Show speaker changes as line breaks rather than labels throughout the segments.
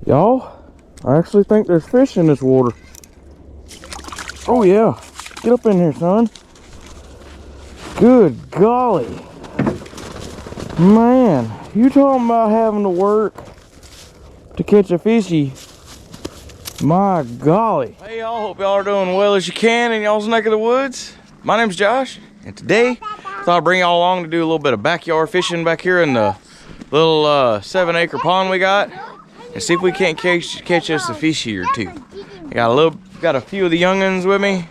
Y'all, I actually think there's fish in this water. Oh yeah, get up in here, son. Good golly. Man, you talking about having to work to catch a fishy. My golly. Hey y'all, hope y'all are doing well as you can in y'all's neck of the woods. My name's Josh, and today I thought I'd bring y'all along to do a little bit of backyard fishing back here in the little 7-acre pond we got, and see if we can't catch us a fishy or two. I got a few of the youngins with me.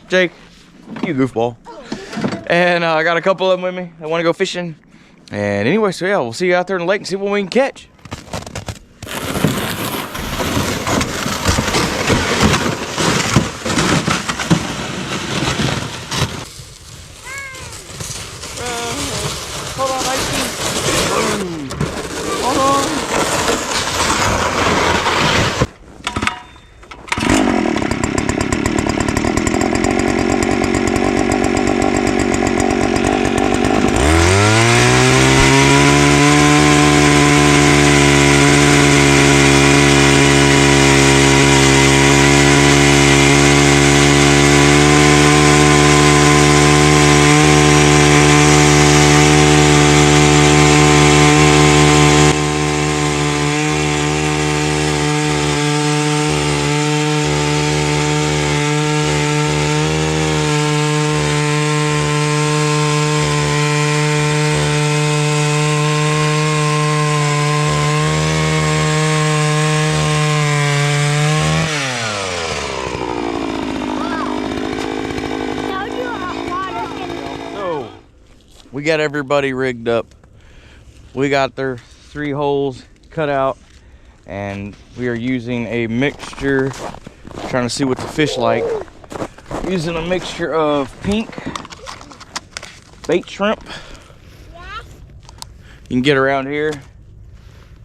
Jake, you goofball. And I got a couple of them with me that want to go fishing. And anyway, so yeah, we'll see you out there in the lake and see what we can catch. Hold on, Icey. Hold on. We got everybody rigged up. We got their 3 holes cut out, and we are using a mixture, trying to see what the fish like. Using a mixture of pink bait shrimp. You can get around here.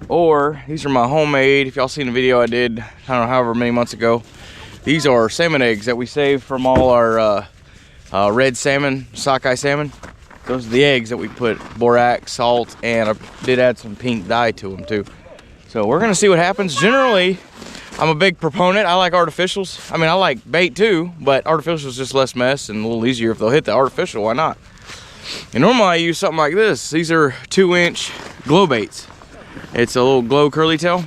Or, these are my homemade, if y'all seen the video I did, I don't know, however many months ago. These are salmon eggs that we saved from all our red salmon, sockeye salmon. Those are the eggs that we put borax, salt, and I did add some pink dye to them too. So we're gonna see what happens. Generally, I'm a big proponent. I like artificials. I mean, I like bait too, but artificial is just less mess and a little easier. If they'll hit the artificial, why not? And normally I use something like this. These are 2-inch glow baits. It's a little glow curly tail.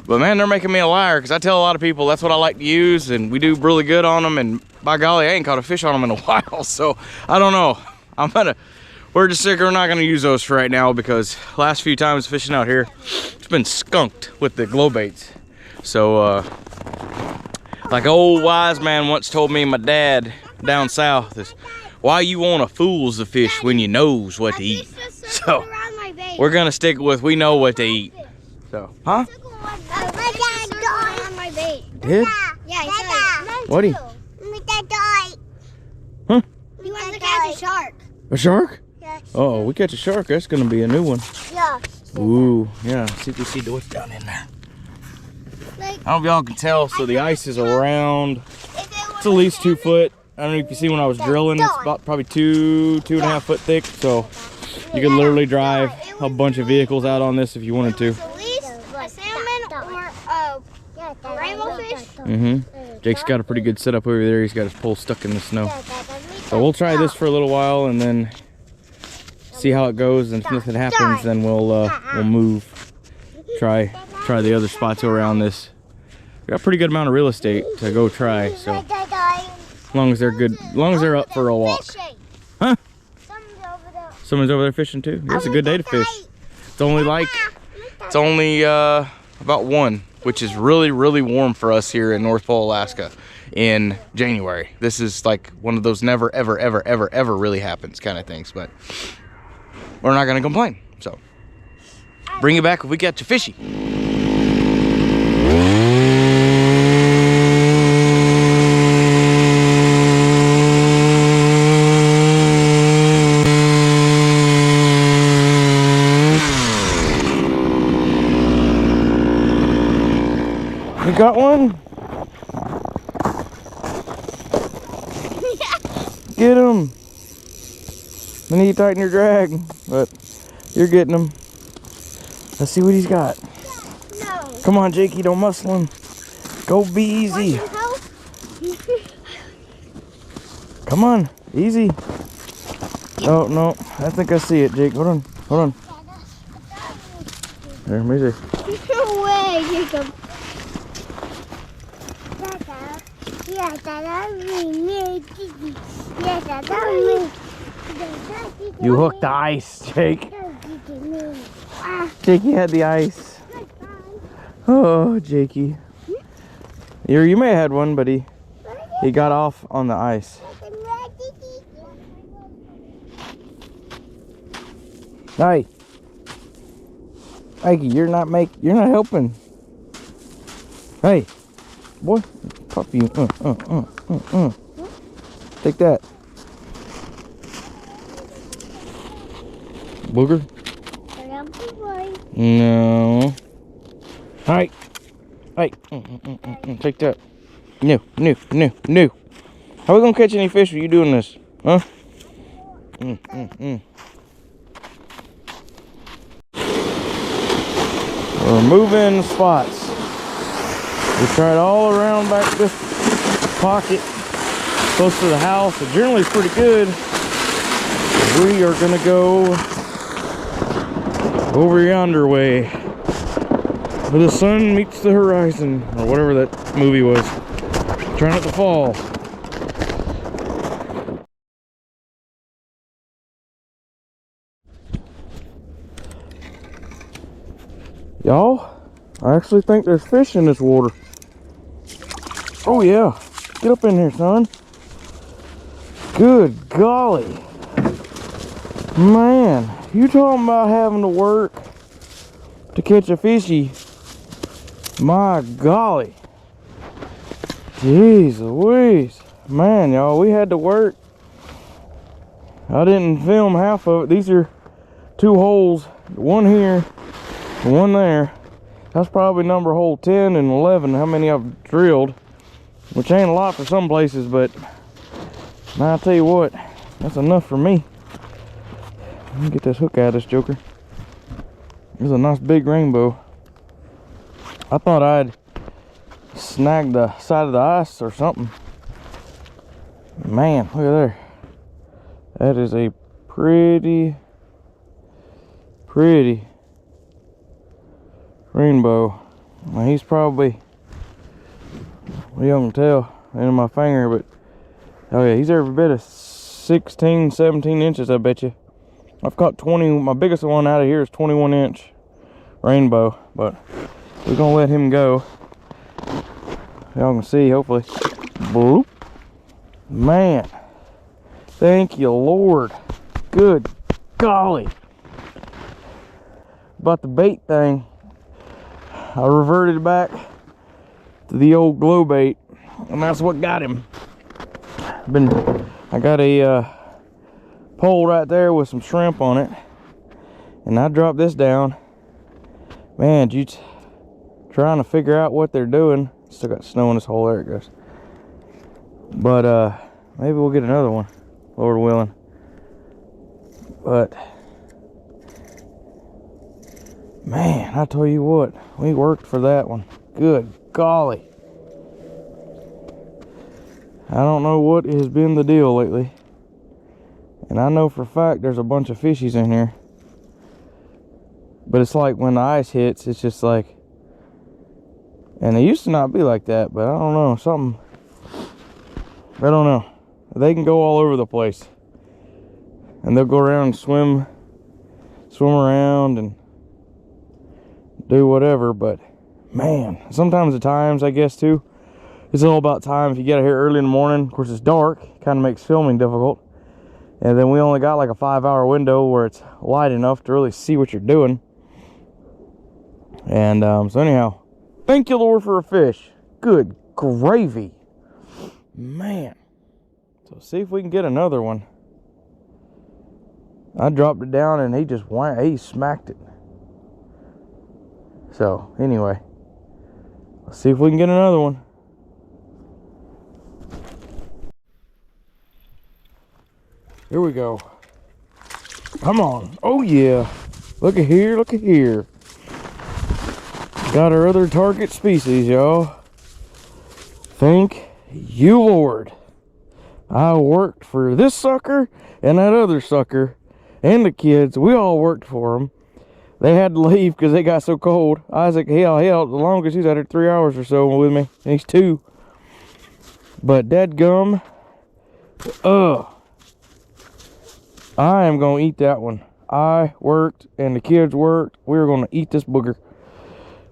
But man, they're making me a liar, because I tell a lot of people that's what I like to use, and we do really good on them, and by golly, I ain't caught a fish on them in a while. So I don't know. We're not gonna use those for right now, because last few times fishing out here, it's been skunked with the glow baits. So, like an old wise man once told me, my dad down south, is why you wanna fools the fish when you knows what to eat. So, we're gonna stick with we know what to eat. So, huh?
My dad got on my bait.
Did?
Yeah, he said.
What'd he? Huh?
He wants to catch a shark.
A shark?
Yes.
Oh, we catch a shark. That's gonna be a new one.
Yeah.
Ooh, yeah. See if we see what's down in there. I don't know if y'all can tell. So the ice is around. It's at least 2 foot. I don't know if you see when I was drilling. It's about probably 2.5 foot thick. So you could literally drive a bunch of vehicles out on this if you wanted to.
At least a salmon or a rainbow fish.
Mm-hmm. Jake's got a pretty good setup over there. He's got his pole stuck in the snow. So we'll try this for a little while and then see how it goes, and if nothing happens, then we'll move. Try the other spots around this. We got a pretty good amount of real estate to go try, so as long as they're good, as long as they're up for a walk. Huh? Someone's over there fishing too. Yeah, it's a good day to fish. It's only about 1, which is really, really warm for us here in North Pole, Alaska in January. This is like one of those never, ever, ever, ever, ever really happens kind of things, but we're not gonna complain. So bring you back if we catch a fishy. You got one? Get him. I need to tighten your drag, but you're getting him. Let's see what he's got.
No.
Come on, Jakey, don't muscle him. Go be easy. Come on, easy. Oh, no, I think I see it, Jake. Hold on, hold on. There, let me see.
No way, Jacob.
You hooked the ice, Jake. Jakey had the ice. Oh, Jakey. You may have had one, but he got off on the ice. Hey, Mikey, you're not helping. Hey, boy, puppy. Take that, booger. No. Hey, hey, take that. No. How are we gonna catch any fish with you doing this, huh? We're moving spots. We tried all around back this pocket, close to the house. It generally is pretty good. We are gonna go over yonder way, where the sun meets the horizon, or whatever that movie was. Try not to fall. Y'all, I actually think there's fish in this water. Oh yeah, get up in here, son. Good golly. Man, you talking about having to work to catch a fishy. My golly. Jeez Louise. Man, y'all, we had to work. I didn't film half of it. These are 2 holes, one here, one there. That's probably number hole 10 and 11, how many I've drilled, which ain't a lot for some places, but man, I'll tell you what, that's enough for me. Let me get this hook out of this joker. This is a nice big rainbow. I thought I'd snag the side of the ice or something. Man, look at there. That is a pretty rainbow. Now he's probably, well, you don't tell in my finger, but oh yeah, he's every bit of 16, 17 inches, I bet you. I've caught 20, my biggest one out of here is 21 inch rainbow, but we're gonna let him go. Y'all can see, hopefully. Bloop. Man, thank you, Lord. Good golly. About the bait thing, I reverted back to the old glow bait, and that's what got him. I got a pole right there with some shrimp on it, and I dropped this down. Man, trying to figure out what they're doing. Still got snow in this hole. There it goes. But maybe we'll get another one, Lord willing. But man, I tell you what, we worked for that one. Good golly. I don't know what has been the deal lately. And I know for a fact there's a bunch of fishies in here. But it's like when the ice hits, it's just like, and they used to not be like that, but I don't know, something, I don't know. They can go all over the place. And they'll go around and swim around and do whatever, but man, sometimes at times, I guess too, it's all about time. If you get out here early in the morning, of course it's dark, kind of makes filming difficult. And then we only got like a 5-hour window where it's light enough to really see what you're doing. And so anyhow, thank you, Lord, for a fish. Good gravy. Man. So see if we can get another one. I dropped it down and he smacked it. So anyway, let's see if we can get another one. Here we go. Come on. Oh yeah. Look at here, look at here. Got our other target species, y'all. Thank you, Lord. I worked for this sucker and that other sucker and the kids. We all worked for them. They had to leave because they got so cold. Isaac, hell, the longest he's had it 3 hours or so with me. And he's 2. But dadgum, I am gonna eat that one. I worked and the kids worked. We were gonna eat this booger.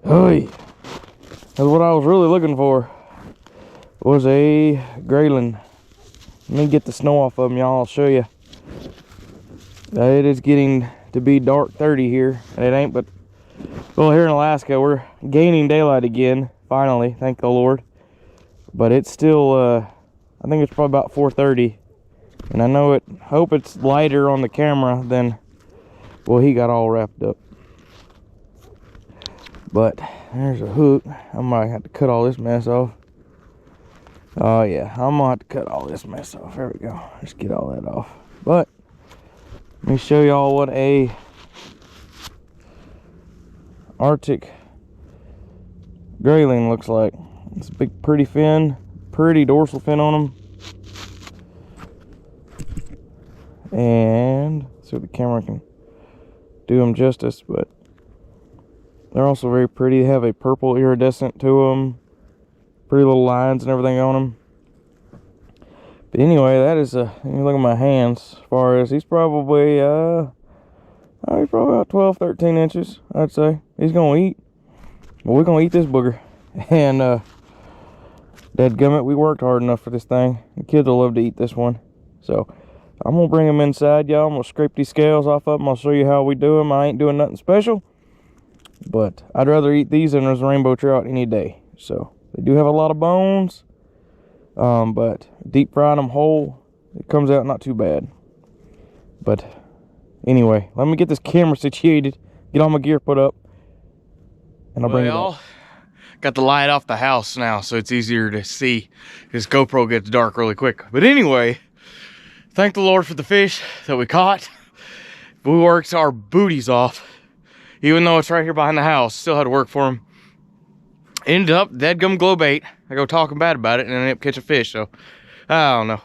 Hey, that's what I was really looking for. Was a grayling. Let me get the snow off of them, y'all. I'll show you. It is getting to be dark 30 here, and it ain't but, well, here in Alaska we're gaining daylight again, finally, thank the Lord. But it's still I think it's probably about 4:30, and I know hope it's lighter on the camera than, well, he got all wrapped up. But there's a hook. I might have to cut all this mess off. Oh yeah, I'm gonna have to cut all this mess off. There we go. Just get all that off. But let me show y'all what a Arctic grayling looks like. It's a big pretty fin, pretty dorsal fin on them. And let's see if the camera can do them justice, but they're also very pretty. They have a purple iridescent to them. Pretty little lines and everything on them. But anyway, that is look at my hands. As far as he's probably about 12, 13 inches, I'd say. He's gonna eat. But we're gonna eat this booger. And dadgummit, we worked hard enough for this thing. The kids will love to eat this one. So I'm gonna bring them inside, y'all. I'm gonna scrape these scales off of them. I'll show you how we do them. I ain't doing nothing special, but I'd rather eat these than those rainbow trout any day. So they do have a lot of bones, but deep frying them whole, it comes out not too bad. But anyway, let me get this camera situated, get all my gear put up, and I'll bring it up. Got the light off the house now, so it's easier to see. This GoPro gets dark really quick. But anyway, thank the Lord for the fish that we caught. We worked our booties off. Even though it's right here behind the house, still had to work for them. Ended up dadgum glow bait. I go talking bad about it and ended up catching fish, so I don't know.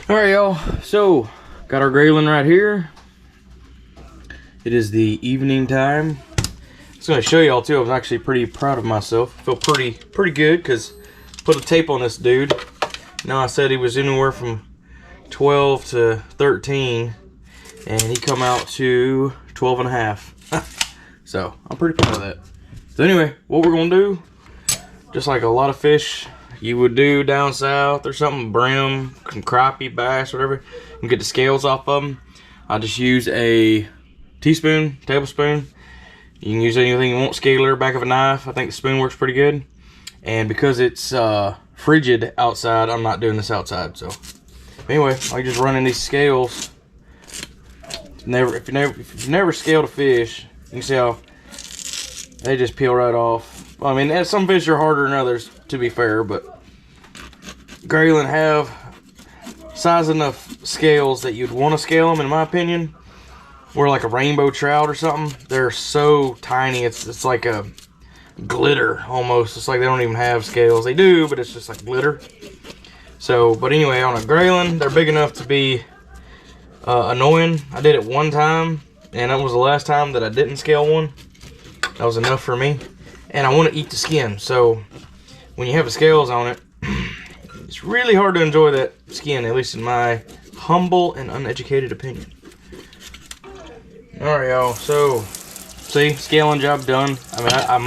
All right, y'all, so got our grayling right here. It is the evening time. I was gonna show y'all too. I was actually pretty proud of myself. Feel pretty good because put a tape on this dude. Now I said he was anywhere from 12 to 13, and he come out to 12 and a half. So I'm pretty proud of that. So anyway, what we're gonna do, just like a lot of fish you would do down south or something, brim, some crappie, bass, whatever, and get the scales off of them. I just use a teaspoon, tablespoon. You can use anything you want, scaler, back of a knife. I think the spoon works pretty good. And because it's frigid outside, I'm not doing this outside. So anyway, I'm just running these scales. If you've never scaled a fish, you can see how they just peel right off. I mean, some fish are harder than others, to be fair, but grayling have size enough scales that you'd want to scale them, in my opinion. Or like a rainbow trout or something. They're so tiny, it's like a glitter almost. It's like they don't even have scales. They do, but it's just like glitter. So, but anyway, on a grayling, they're big enough to be annoying. I did it one time, and that was the last time that I didn't scale one. That was enough for me. And I want to eat the skin, so when you have the scales on it, it's really hard to enjoy that skin, at least in my humble and uneducated opinion. Alright, y'all, so see, scaling job done. I mean, I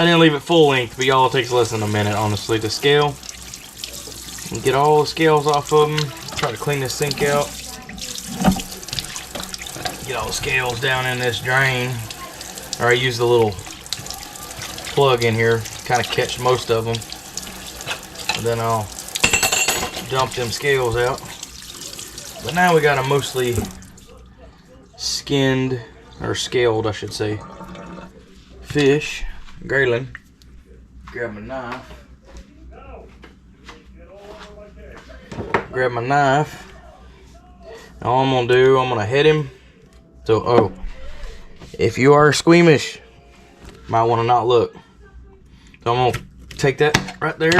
didn't leave it full length, but y'all, it takes less than a minute, honestly, to scale. And get all the scales off of them. Try to clean this sink out. Get all the scales down in this drain. Or I use the little plug in here, kind of catch most of them. And then I'll dump them scales out. But now we got a mostly skinned, or scaled, I should say, fish. Grayling. Grab my knife. Grab my knife. All I'm gonna do, I'm gonna head him. So, If you are squeamish, might want to not look. So I'm gonna take that right there,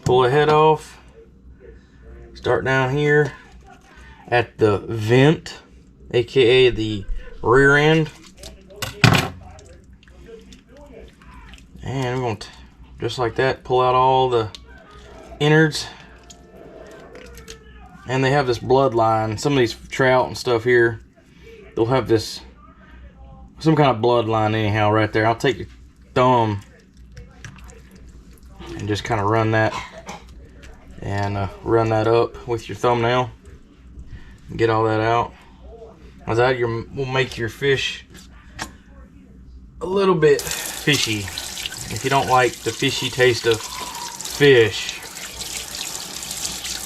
pull the head off, start down here at the vent, aka the rear end, and we're gonna just like that pull out all the innards. And they have this bloodline. Some of these trout and stuff here, they'll have this, some kind of bloodline anyhow right there. I'll take your thumb and just kind of run that, and run that up with your thumbnail. Get all that out. As that will make your fish a little bit fishy. If you don't like the fishy taste of fish,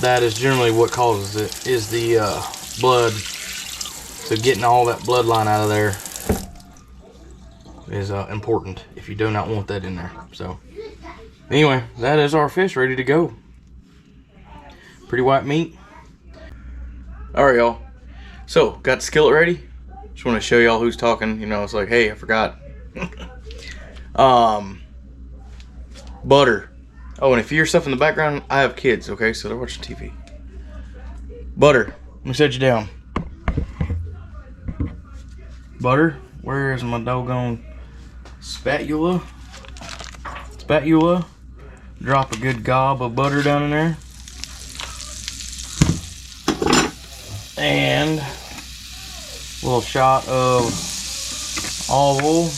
that is generally what causes it, is the blood. So getting all that bloodline out of there is important if you do not want that in there. So anyway, that is our fish ready to go. Pretty white meat. All right, y'all. So got the skillet ready. Just want to show y'all who's talking. You know, it's like, hey, I forgot. Butter. Oh, and if you hear stuff in the background, I have kids, okay? So they're watching TV. Butter. Let me set you down. Butter. Where is my doggone spatula? Spatula. Drop a good gob of butter down in there. And a little shot of olive oil.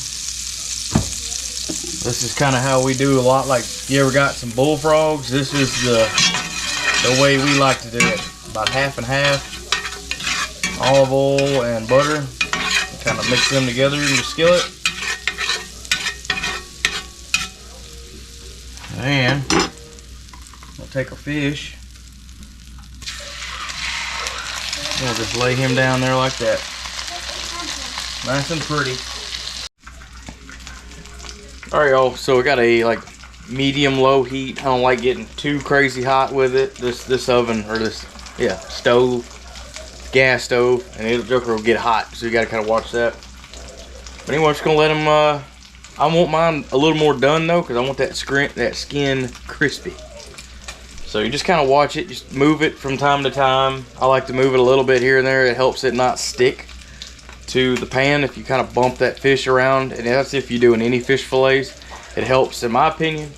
This is kind of how we do a lot. Like, you ever got some bullfrogs? This is the way we like to do it. About half and half. Olive oil and butter. Kind of mix them together in the skillet. And we'll take our fish. We'll just lay him down there like that. Nice and pretty. Alright, y'all, so we got a like medium low heat. I don't like getting too crazy hot with it. This oven, or this stove, gas stove, and the joker will get hot, so you gotta kinda watch that. But anyway, I'm just gonna let him I want mine a little more done though, because I want that skin crispy. So you just kinda watch it, just move it from time to time. I like to move it a little bit here and there. It helps it not stick to the pan if you kind of bump that fish around, and that's if you're doing any fish fillets. It helps, in my opinion,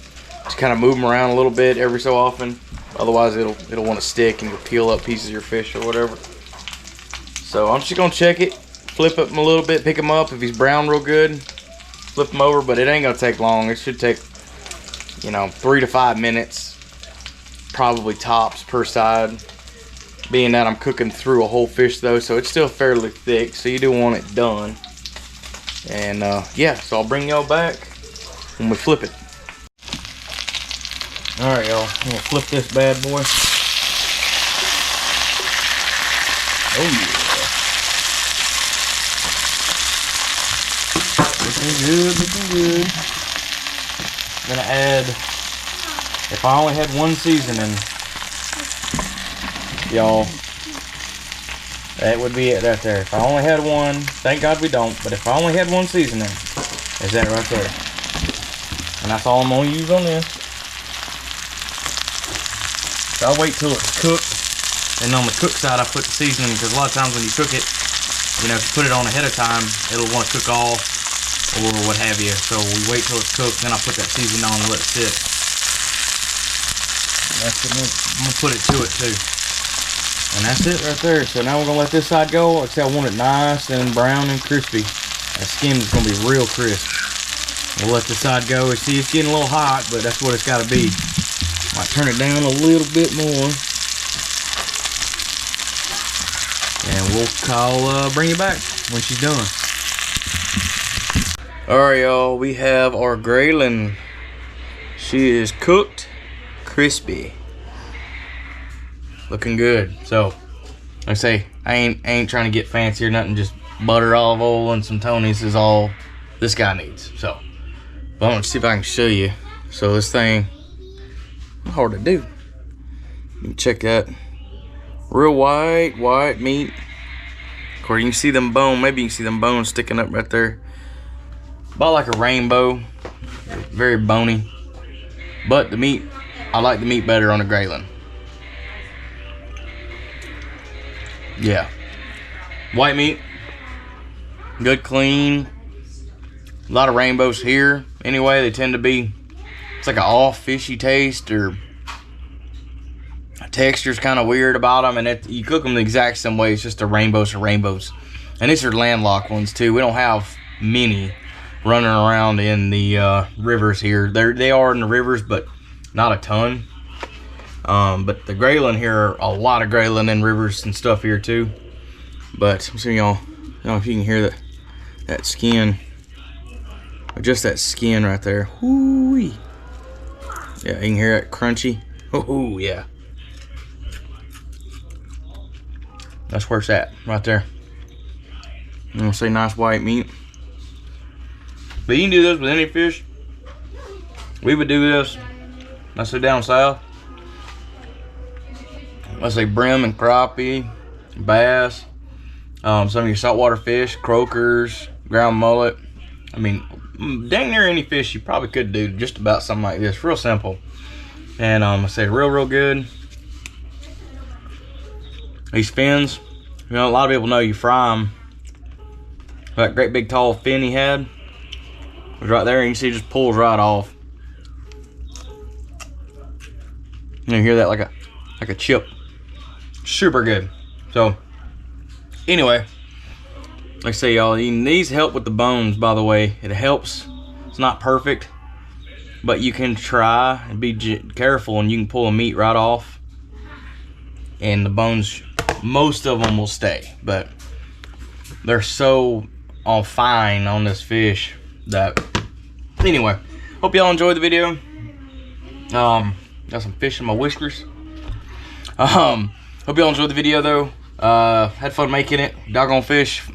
to kind of move them around a little bit every so often. Otherwise it'll want to stick and you'll peel up pieces of your fish or whatever. So I'm just gonna check it, flip them a little bit, pick him up. If he's brown real good, flip him over, but it ain't gonna take long. It should take, you know, 3 to 5 minutes, probably tops per side. Being that I'm cooking through a whole fish though, so it's still fairly thick, so you do want it done. And yeah, so I'll bring y'all back when we flip it. Alright, y'all, I'm gonna flip this bad boy. Oh yeah. Looking good, looking good. I'm gonna add, if I only had one seasoning, y'all, that would be it right there. If I only had one, thank God we don't, but if I only had one seasoning, is that right there. And that's all I'm gonna use on this. So I'll wait till it's cooked, and on the cook side I put the seasoning, because a lot of times when you cook it, you know, if you put it on ahead of time, it'll want to cook off or what have you. So we wait till it's cooked, then I put that seasoning on and let it sit. That's it. I'm gonna put it to it too. And that's it right there. So now we're gonna let this side go. Like I said, I want it nice and brown and crispy. That skin is gonna be real crisp. We'll let this side go. See, it's getting a little hot, but that's what it's gotta be. Might turn it down a little bit more. And we'll bring it back when she's done. Alright, y'all, we have our grayling. She is cooked, crispy. Looking good. So, like I say, I ain't trying to get fancy or nothing. Just butter, olive oil, and some Tony's is all this guy needs. So, but I'm gonna see if I can show you. So this thing, hard to do. You can check that. Real white meat, course, you can see them bones. Maybe you can see them bones sticking up right there. About like a rainbow. Very bony. But the meat, I like the meat better on a grayling. Yeah. White meat. Good, clean. A lot of rainbows here. Anyway, they tend to be, it's like an off fishy taste, or texture's kind of weird about them, and you cook them the exact same way. It's just the rainbows are rainbows. And these are landlocked ones too. We don't have many running around in the rivers here. They are in the rivers, but not a ton. But the grayling here, a lot of grayling in rivers and stuff here too. But I'm seeing y'all, I don't know if you can hear that skin. Just that skin right there. Whoo-wee. Yeah, you can hear it crunchy. Oh yeah. That's where it's at, right there. I'm gonna say nice white meat. But you can do this with any fish. We would do this, let's say down south. Let's say brim and crappie, bass, some of your saltwater fish, croakers, ground mullet. I mean, dang near any fish you probably could do just about something like this. Real simple. And I say real good. These fins, you know, a lot of people know you fry them. That great big tall fin he had was right there. You can see it just pulls right off. You hear that like a chip. Super good. So anyway, like I say, y'all, these help with the bones, by the way. It helps. It's not perfect, but you can try and be careful, and you can pull the meat right off, and the bones, most of them will stay, but they're so all fine on this fish that, anyway, hope y'all enjoyed the video. Got some fish in my whiskers. Hope y'all enjoyed the video though. Had fun making it. Doggone fish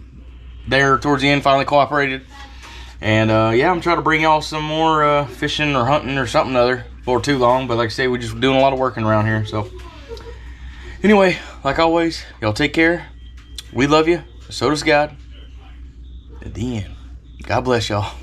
there towards the end finally cooperated. And yeah, I'm trying to bring y'all some more fishing or hunting or something other for too long. But like I say, we're just doing a lot of working around here. So anyway, like always, y'all take care. We love you. So does God. At the end. God bless y'all.